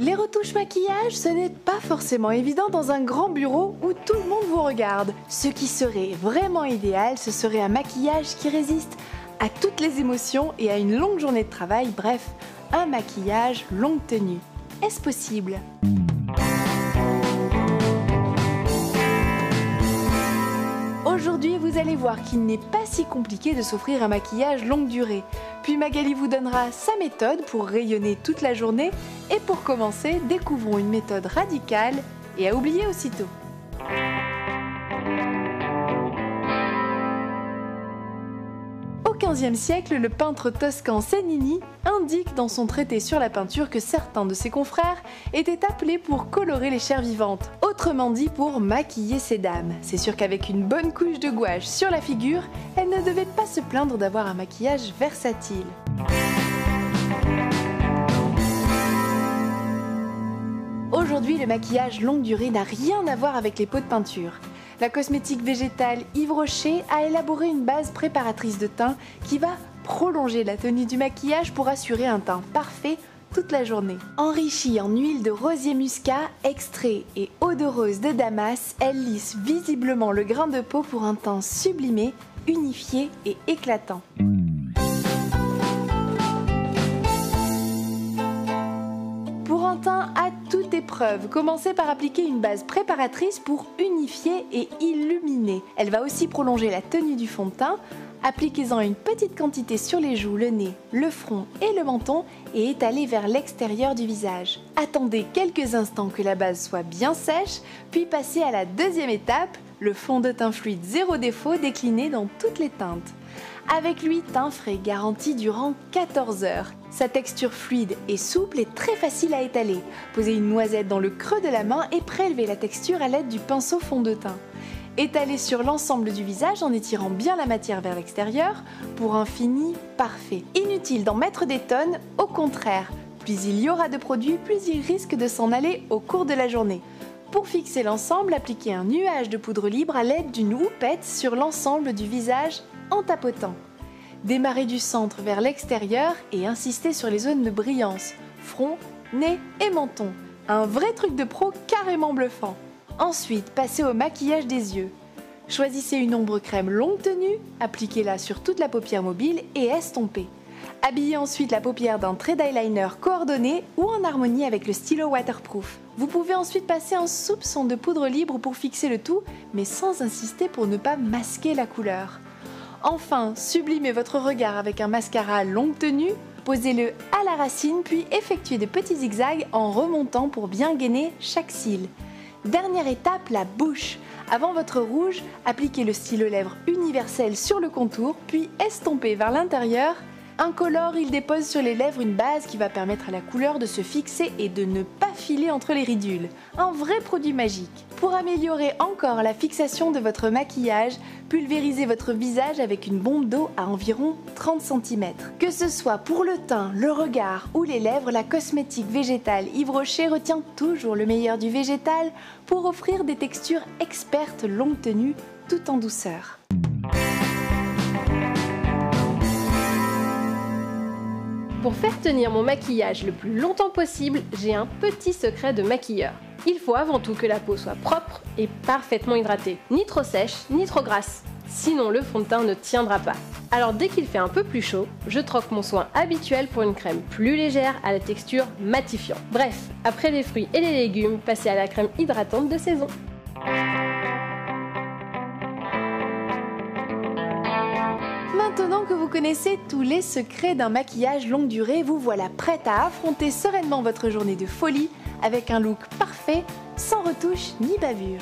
Les retouches maquillage, ce n'est pas forcément évident dans un grand bureau où tout le monde vous regarde. Ce qui serait vraiment idéal, ce serait un maquillage qui résiste à toutes les émotions et à une longue journée de travail, bref, un maquillage longue tenue. Est-ce possible ? Aujourd'hui, vous allez voir qu'il n'est pas si compliqué de s'offrir un maquillage longue durée. Puis Magali vous donnera sa méthode pour rayonner toute la journée. Et pour commencer, découvrons une méthode radicale et à oublier aussitôt. Au XVe siècle, le peintre toscan Cennini indique dans son traité sur la peinture que certains de ses confrères étaient appelés pour colorer les chairs vivantes, autrement dit pour maquiller ces dames. C'est sûr qu'avec une bonne couche de gouache sur la figure, elles ne devaient pas se plaindre d'avoir un maquillage versatile. Aujourd'hui, le maquillage longue durée n'a rien à voir avec les pots de peinture. La cosmétique végétale Yves Rocher a élaboré une base préparatrice de teint qui va prolonger la tenue du maquillage pour assurer un teint parfait toute la journée. Enrichie en huile de rosier muscat, extrait et eau de rose de Damas, elle lisse visiblement le grain de peau pour un teint sublimé, unifié et éclatant. Pour un teint à toute épreuve, commencez par appliquer une base préparatrice pour unifier et illuminer. Elle va aussi prolonger la tenue du fond de teint. Appliquez-en une petite quantité sur les joues, le nez, le front et le menton et étalez vers l'extérieur du visage. Attendez quelques instants que la base soit bien sèche, puis passez à la deuxième étape, le fond de teint fluide zéro défaut décliné dans toutes les teintes. Avec lui, teint frais garanti durant 14 heures. Sa texture fluide et souple est très facile à étaler. Posez une noisette dans le creux de la main et prélevez la texture à l'aide du pinceau fond de teint. Étalez sur l'ensemble du visage en étirant bien la matière vers l'extérieur pour un fini parfait. Inutile d'en mettre des tonnes, au contraire. Plus il y aura de produits, plus il risque de s'en aller au cours de la journée. Pour fixer l'ensemble, appliquez un nuage de poudre libre à l'aide d'une houppette sur l'ensemble du visage en tapotant. Démarrez du centre vers l'extérieur et insistez sur les zones de brillance, front, nez et menton. Un vrai truc de pro carrément bluffant. Ensuite, passez au maquillage des yeux. Choisissez une ombre crème longue tenue, appliquez-la sur toute la paupière mobile et estompez. Habillez ensuite la paupière d'un trait d'eyeliner coordonné ou en harmonie avec le stylo waterproof. Vous pouvez ensuite passer un soupçon de poudre libre pour fixer le tout, mais sans insister pour ne pas masquer la couleur. Enfin, sublimez votre regard avec un mascara longue tenue, posez-le à la racine puis effectuez de petits zigzags en remontant pour bien gainer chaque cil. Dernière étape, la bouche. Avant votre rouge, appliquez le stylo lèvres universel sur le contour puis estompez vers l'intérieur. Incolore, il dépose sur les lèvres une base qui va permettre à la couleur de se fixer et de ne pas filer entre les ridules. Un vrai produit magique. Pour améliorer encore la fixation de votre maquillage, pulvérisez votre visage avec une bombe d'eau à environ 30 cm. Que ce soit pour le teint, le regard ou les lèvres, la cosmétique végétale Yves Rocher retient toujours le meilleur du végétal pour offrir des textures expertes longue tenue tout en douceur. Pour faire tenir mon maquillage le plus longtemps possible, j'ai un petit secret de maquilleur. Il faut avant tout que la peau soit propre et parfaitement hydratée, ni trop sèche, ni trop grasse. Sinon le fond de teint ne tiendra pas. Alors dès qu'il fait un peu plus chaud, je troque mon soin habituel pour une crème plus légère à la texture matifiante. Bref, après les fruits et les légumes, passez à la crème hydratante de saison. Maintenant que vous connaissez tous les secrets d'un maquillage longue durée, vous voilà prête à affronter sereinement votre journée de folie avec un look parfait, sans retouche ni bavure.